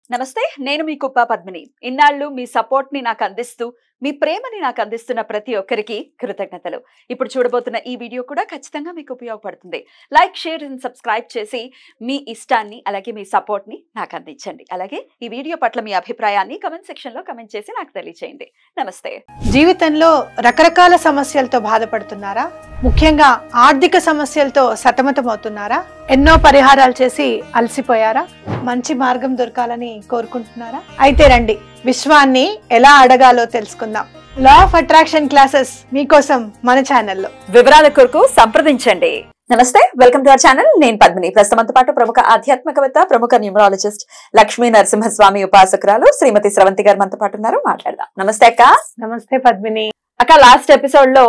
నమస్తే, నేను మీ కుప్ప పద్మిని. ఇన్నాళ్ళు మీ సపోర్ట్ ని నాకు అందిస్తూ, మీ ప్రేమని నాకు అందిస్తున్న ప్రతి ఒక్కరికి కృతజ్ఞతలు. ఇప్పుడు చూడబోతున్న ఈ వీడియో కూడా ఖచ్చితంగా మీకు ఉపయోగపడుతుంది. లైక్, షేర్ అండ్ సబ్స్క్రైబ్ చేసి మీ ఇష్టాన్ని అలాగే మీ సపోర్ట్ ని నాకు అందించండి. అలాగే ఈ వీడియో పట్ల మీ అభిప్రాయాన్ని కమెంట్ సెక్షన్ లో కమెంట్ చేసి నాకు తెలియజేయండి. నమస్తే. జీవితంలో రకరకాల సమస్యలతో బాధపడుతున్నారా? ముఖ్యంగా ఆర్థిక సమస్యలతో సతమతమవుతున్నారా? ఎన్నో పరిహారాలు చేసి అలసిపోయారా? మంచి మార్గం దొరకాలని కోరుకుంటున్నారా? అయితే రండి, విశ్వాన్ని ఎలా అడగాలో తెలుసుకుందాం. లా ఆఫ్ అట్రాక్షన్ క్లాసెస్ మీకోసం మన ఛానల్లో. వివరాల కొరకు సంప్రదించండి. నమస్తే, వెల్కమ్ టు అవర్ ఛానల్. నేను పద్మిని. ప్రస్తుతంతో పాటు ప్రముఖ ఆధ్యాత్మికవేత్త, ప్రముఖ న్యూమరాలజిస్ట్ లక్ష్మీ నరసింహస్వామి ఉపాసకురాలు శ్రీమతి స్రవంతి గారు మనతో పాటు ఉన్నారు. మాట్లాడదాం. నమస్తే అక్క. నమస్తే పద్మిని. అక్క, లాస్ట్ ఎపిసోడ్ లో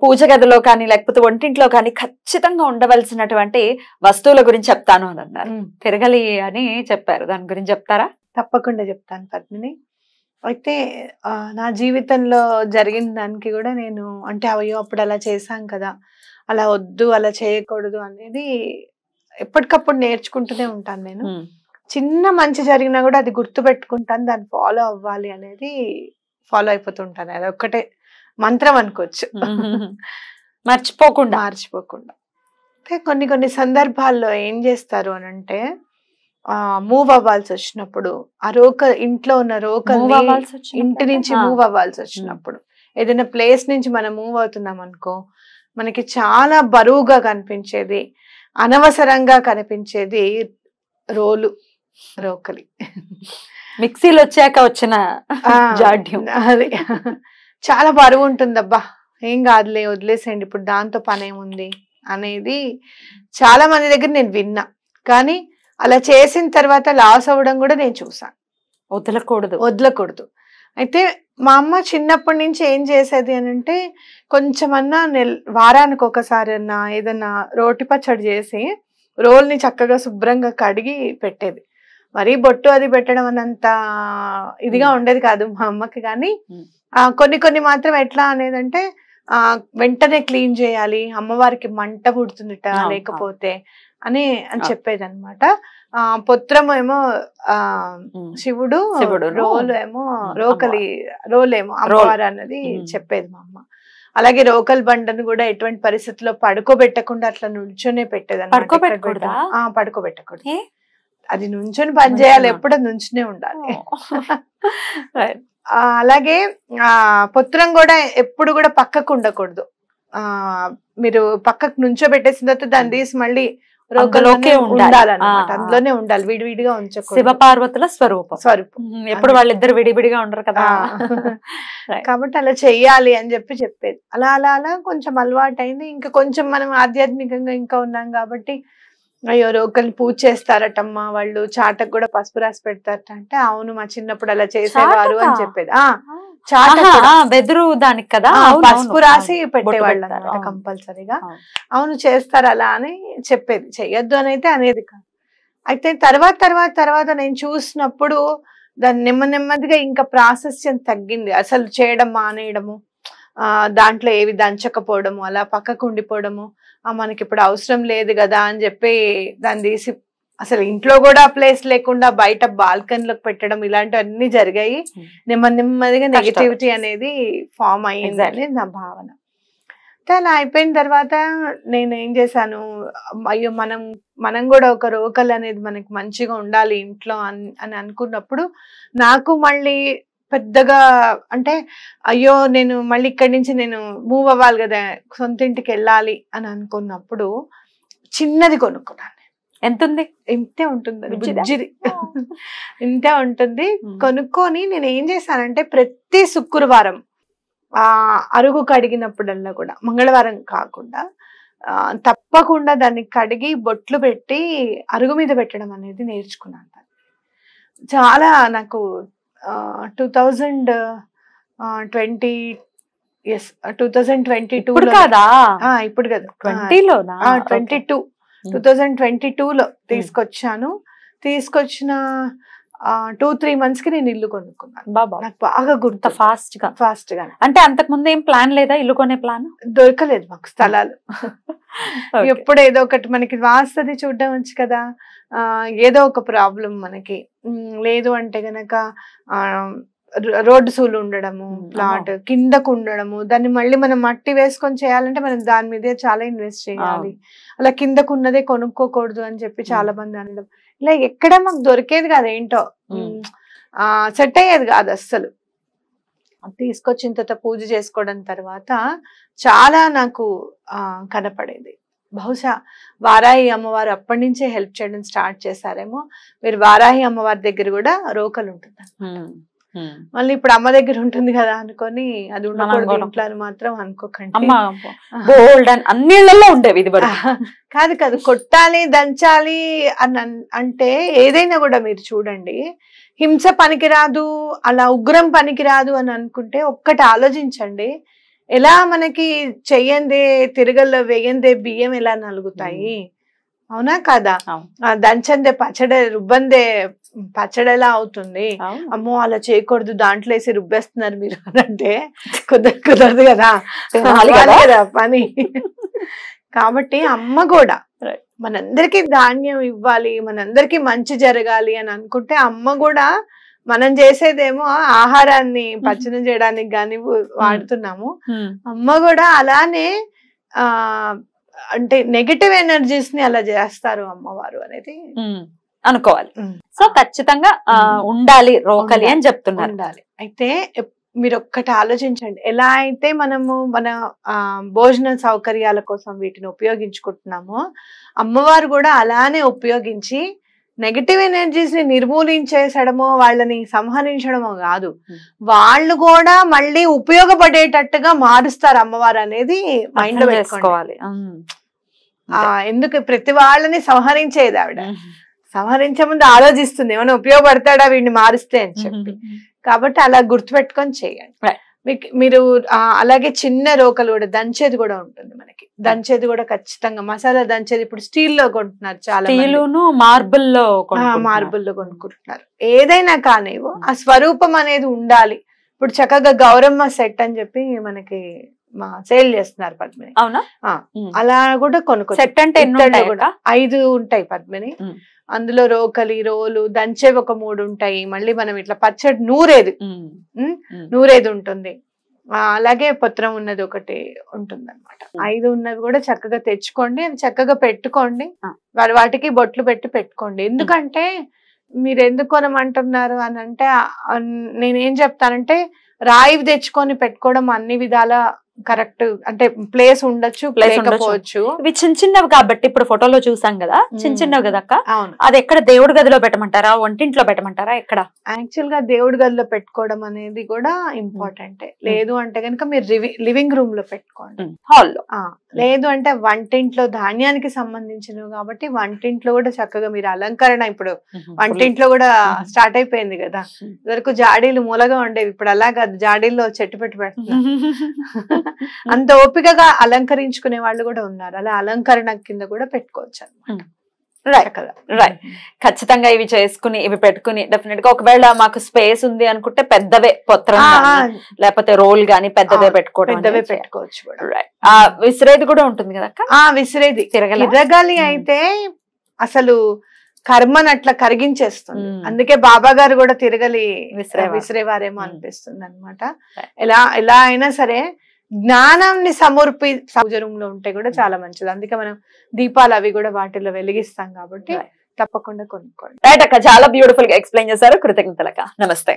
పూజ గదిలో కానీ లేకపోతే వంటింట్లో కానీ ఖచ్చితంగా ఉండవలసినటువంటి వస్తువుల గురించి చెప్తాను అని అన్నారు. తిరగలి అని చెప్పారు, దాని గురించి చెప్తారా? తప్పకుండా చెప్తాను పద్మిని. అయితే నా జీవితంలో జరిగిన దానికి కూడా నేను అయ్యో అప్పుడు అలా చేశాం కదా, అలా వద్దు, అలా చేయకూడదు అనేది ఎప్పటికప్పుడు నేర్చుకుంటూనే ఉంటాను. నేను చిన్న మంచి జరిగినా కూడా అది గుర్తు పెట్టుకుంటాను, దాన్ని ఫాలో అవ్వాలి అనేది ఫాలో అయిపోతుంటాను. అది ఒక్కటే మంత్రం అనుకోవచ్చు, మర్చిపోకుండా. అయితే కొన్ని సందర్భాల్లో ఏం చేస్తారు అని అంటే, మూవ్ అవ్వాల్సి వచ్చినప్పుడు, ఆ ఇంట్లో ఉన్న రోకల్ని ఇంటి నుంచి మూవ్ అవ్వాల్సి వచ్చినప్పుడు, ఏదైనా ప్లేస్ నుంచి మనం మూవ్ అవుతున్నాం అనుకో, మనకి చాలా బరువుగా కనిపించేది, అనవసరంగా కనిపించేది రోకలి. మిక్సీలు వచ్చాక వచ్చిన జాడ్యం అది చాలా బరువు ఉంటుంది. అబ్బా ఏం కాదులే, వదిలేసేయండి, ఇప్పుడు దాంతో పని ఏముంది అనేది చాలా మంది దగ్గర నేను విన్నా. కానీ అలా చేసిన తర్వాత లాస్ అవ్వడం కూడా నేను చూసాను. వదలకూడదు. అయితే మా అమ్మ చిన్నప్పటి నుంచి ఏం చేసేది అని అంటే, కొంచెమన్నా వారానికి ఒకసారి అన్నా ఏదన్నా రోటి పచ్చడి చేసి రోల్ని చక్కగా శుభ్రంగా కడిగి పెట్టేది. మరీ బొట్టు అది పెట్టడం అన్నంత ఇదిగా ఉండేది కాదు మా అమ్మకి. కానీ కొన్ని మాత్రం ఎట్లా అనేదంటే, వెంటనే క్లీన్ చేయాలి, అమ్మవారికి మంట పుడుతుందిట లేకపోతే అని చెప్పేది అనమాట. పొత్రం ఏమో శివుడు, రోలేమో అమ్మవారు అన్నది చెప్పేది మా అమ్మ. అలాగే రోకల్ బండను కూడా ఎటువంటి పరిస్థితుల్లో పడుకోబెట్టకుండా అట్లా నుంచొనే పెట్టేది అనమాట. పడుకోబెట్టకూడదు, అది నుంచొని పని చేయాలి, ఎప్పుడు నుంచునే ఉండాలి. అలాగే పొత్రం కూడా ఎప్పుడు కూడా పక్కకు ఉండకూడదు. మీరు పక్కకు నుంచోబెట్టేసిన తర్వాత దాన్ని తీసి మళ్ళీ రోకల్లోకే ఉండాలన్నమాట, అందులోనే ఉండాలి, విడివిడిగా ఉంచకూడదు. శివపార్వతుల స్వరూపం. ఎప్పుడు వాళ్ళిద్దరు విడివిడిగా ఉండరు కదా, కాబట్టి అలా చెయ్యాలి అని చెప్పేది. అలా అలా అలా కొంచెం అలవాటు అయింది. ఇంకా కొంచెం మనం ఆధ్యాత్మికంగా ఇంకా ఉన్నాం కాబట్టి, అయ్యో రోకల్ని పూజ చేస్తారటమ్మా వాళ్ళు, చాటకు కూడా పసుపు రాసి పెడతారట అంటే, అవును మా చిన్నప్పుడు అలా చేసేవారు అని చెప్పేది. బెదురు దానికి కదా పసుపు రాసి పెట్టేవాళ్ళు అనమాట కంపల్సరీగా. అవును చేస్తారు అలా అని చెప్పేది, చెయ్యొద్దు అని అయితే అనేది కాదు. అయితే తర్వాత నేను చూసినప్పుడు దాన్ని నెమ్మదిగా ఇంకా ప్రాసెస్ తగ్గింది. అసలు చేయడం మానేయడము, దాంట్లో ఏవి దంచకపోవడము, అలా పక్కకు ఉండిపోవడము, మనకి ఇప్పుడు అవసరం లేదు కదా అని చెప్పి దాన్ని తీసి అసలు ఇంట్లో కూడా ప్లేస్ లేకుండా బయట బాల్కనీలోకి పెట్టడం, ఇలాంటివన్నీ జరిగాయి. నెమ్మదిగా నెగటివిటీ అనేది ఫామ్ అయ్యింది అనేది నా భావన. అలా అయిపోయిన తర్వాత నేను ఏం చేశాను, అయ్యో మనం కూడా ఒక రోకల్ అనేది మనకి మంచిగా ఉండాలి ఇంట్లో అని అనుకున్నప్పుడు, నాకు మళ్ళీ పెద్దగా అంటే అయ్యో నేను మళ్ళీ ఇక్కడి నుంచి నేను మూవ్ అవ్వాలి కదా, సొంత ఇంటికి వెళ్ళాలి అని అనుకున్నప్పుడు చిన్నది కొనుక్కున్నాను. ఇంతే ఉంటుంది, బుజ్జిది ఇంతే ఉంటుంది. కొనుక్కొని నేను ఏం చేశానంటే, ప్రతి శుక్రవారం అరుగు కడిగినప్పుడల్లా కూడా, మంగళవారం కాకుండా తప్పకుండా దాన్ని కడిగి బొట్లు పెట్టి అరుగు మీద పెట్టడం అనేది నేర్చుకున్నాను. చాలా నాకు 2022 కదా, ఇప్పుడు కదా 2022లో తీసుకొచ్చిన 2-3 months కి నేను ఇల్లు కొనుక్కున్నాను. బాబా నాకు బాగా గుర్తు, ఫాస్ట్ గా. అంటే అంతకు ముందు ఏం ప్లాన్ లేదా ఇల్లు కొనే ప్లాన్? దొరకలేదు మాకు స్థలాలు. ఎప్పుడు ఏదో ఒకటి మనకి వాస్తది చూడడం వచ్చు కదా, ఏదో ఒక ప్రాబ్లం మనకి. లేదు అంటే గనక రోడ్డు సూలు ఉండడము, ప్లాట్ కిందకు ఉండడము, దాన్ని మళ్ళీ మనం మట్టి వేసుకొని చేయాలంటే మనం దాని మీదే చాలా ఇన్వెస్ట్ చేయాలి. అలా కిందకు ఉన్నదే కొనుక్కోకూడదు అని చెప్పి చాలా మంది అనడం. ఇలా ఎక్కడ మాకు దొరికేది కాదు, ఏంటో సెట్ అయ్యేది కాదు అస్సలు. తీసుకొచ్చిన తర్వాత పూజ చేసుకోవడం తర్వాత చాలా నాకు కనపడేది. బహుశా వారాహి అమ్మవారు అప్పటి నుంచే హెల్ప్ చేయడం స్టార్ట్ చేశారేమో. మీరు వారాహి అమ్మవారి దగ్గర కూడా రోకలు ఉంటుంది, మళ్ళీ ఇప్పుడు అమ్మ దగ్గర ఉంటుంది కదా అనుకొని అది ఉండకూడదు ఇంట్లో అని మాత్రం అనుకోకండి. అన్నిళ్ళల్లో ఉండేవి ఇది కాదు కాదు, కొట్టాలి దంచాలి అని అంటే ఏదైనా కూడా మీరు చూడండి, హింస పనికిరాదు, అలా ఉగ్రం పనికిరాదు అని అనుకుంటే ఒక్కటి ఆలోచించండి, ఎలా మనకి చెయ్యందే తిరగల్లో వేయందే బియ్యం ఎలా నలుగుతాయి, అవునా కదా? దంచందే పచ్చడి, రుబ్బందే పచ్చడి ఎలా అవుతుంది? అమ్మో అలా చేయకూడదు, దాంట్లో వేసి రుబ్బేస్తున్నారు మీరు అంటే కుదరదు కదా పని. కాబట్టి అమ్మ కూడా మనందరికి ధాన్యం ఇవ్వాలి, మనందరికి మంచి జరగాలి అని అనుకుంటే అమ్మ కూడా, మనం చేసేదేమో ఆహారాన్ని పచ్చడి చేయడానికి గాని వాడుతున్నాము, అమ్మ కూడా అలానే అంటే నెగటివ్ ఎనర్జీస్ ని అలా చేస్తారు అమ్మవారు అనేది అనుకోవాలి. సో ఖచ్చితంగా ఉండాలి రోకలి అని చెప్తున్నారు. ఉండాలి. అయితే మీరు ఒక్కటి ఆలోచించండి, ఎలా అయితే మనము మన భోజన సౌకర్యాల కోసం వీటిని ఉపయోగించుకుంటున్నామో అమ్మవారు కూడా అలానే ఉపయోగించి నెగటివ్ ఎనర్జీస్ ని నిర్మూలించేసడమో వాళ్ళని సంహరించడమో కాదు, వాళ్ళు కూడా మళ్ళీ ఉపయోగపడేటట్టుగా మారుస్తారు అమ్మవారు అనేది మైండ్ లో పెట్టుకోవాలి. ఎందుకు ప్రతి వాళ్ళని సంహరించేది ఆవిడ, సంహరించే ముందు ఆలోచిస్తుంది ఏమైనా ఉపయోగపడతాడా వీడిని మారిస్తే అని చెప్పి. కాబట్టి అలా గుర్తుపెట్టుకొని చేయండి. మీరు అలాగే చిన్న రోకలు కూడా దంచేది కూడా ఉంటుంది మనకి, దంచేది కూడా ఖచ్చితంగా మసాలా దంచేది ఇప్పుడు స్టీల్ లో కొంటున్నారు, చాలా మార్బుల్ లో కొనుక్కుంటున్నారు. ఏదైనా కానీ ఆ స్వరూపం అనేది ఉండాలి. ఇప్పుడు చక్కగా గౌరమ్మ సెట్ అని చెప్పి మనకి సేల్ చేస్తున్నారు పద్మిని, అవునా? అలా కూడా కొనుక్కో. సెట్ అంటే 5 ఉంటాయి పద్మిని, అందులో రోకలి రోలు దంచేవి ఒక 3 ఉంటాయి, మళ్ళీ మనం ఇట్లా పచ్చడి నూరేది ఉంటుంది, అలాగే పత్రం ఉన్నది ఒకటి ఉంటుంది అనమాట. 5 ఉన్నవి కూడా చక్కగా తెచ్చుకోండి, అవి చక్కగా పెట్టుకోండి, వాటికి బొట్లు పెట్టుకోండి. ఎందుకంటే మీరు ఎందుకు కొనమంటున్నారు అని అంటే, నేనేం చెప్తానంటే రాయి తెచ్చుకొని పెట్టుకోవడం అన్ని విధాల కరెక్ట్, అంటే ప్లేస్ ఉండొచ్చు లేకపోవచ్చు. ఇవి చిన్న చిన్నవి కాబట్టి ఇప్పుడు ఫోటోలో చూసాం కదా, చిన్న చిన్నవి కదా అక్క, అది ఎక్కడ దేవుడి గదిలో పెట్టమంటారా, వంటింట్లో పెట్టమంటారా, ఎక్కడ? యాక్చువల్ గా దేవుడి గదిలో పెట్టుకోవడం అనేది కూడా ఇంపార్టెంట్. లేదు అంటే కనుక మీరు లివింగ్ రూమ్ లో పెట్టుకోండి, హాల్లో. లేదు అంటే వంటింట్లో ధాన్యానికి సంబంధించినవి కాబట్టి వంటింట్లో కూడా చక్కగా మీరు అలంకరణ, ఇప్పుడు వంటింట్లో కూడా స్టార్ట్ అయిపోయింది కదా, ఇదివరకు జాడీలు మూలగా ఉండేవి, ఇప్పుడు అలా కాదు, జాడీల్లో చెట్టు పెట్టి పెడుతున్నారు. అంత ఓపికగా అలంకరించుకునే వాళ్ళు కూడా ఉన్నారు, అలా అలంకరణ కింద కూడా పెట్టుకోవచ్చు అన్నమాట. రైట్. ఖచ్చితంగా ఇవి చేసుకుని ఇవి పెట్టుకుని డెఫినెట్ గా ఒకవేళ మాకు స్పేస్ ఉంది అనుకుంటే పెద్దవే పత్రం లేకపోతే రోల్ గానీ పెద్దవే పెట్టుకోవచ్చు. విసిరేది కూడా ఉంటుంది కదా, విసిరేది తిరగాలి అయితే అసలు కర్మను అట్లా కరిగించేస్తుంది. అందుకే బాబా గారు కూడా తిరగలి విసిరేవారేమో అనిపిస్తుంది అనమాట. ఎలా అయినా సరే జ్ఞానాన్ని సమర్పి పూజ రూమ్ లో ఉంటే కూడా చాలా మంచిది. అందుకే మనం దీపాలు అవి కూడా వాటిలో వెలిగిస్తాం కాబట్టి తప్పకుండా కొనుక్కోండి. రైట్ అక్క, చాలా బ్యూటిఫుల్ గా ఎక్స్ప్లెయిన్ చేశారు. కృతజ్ఞతలక్క. నమస్తే.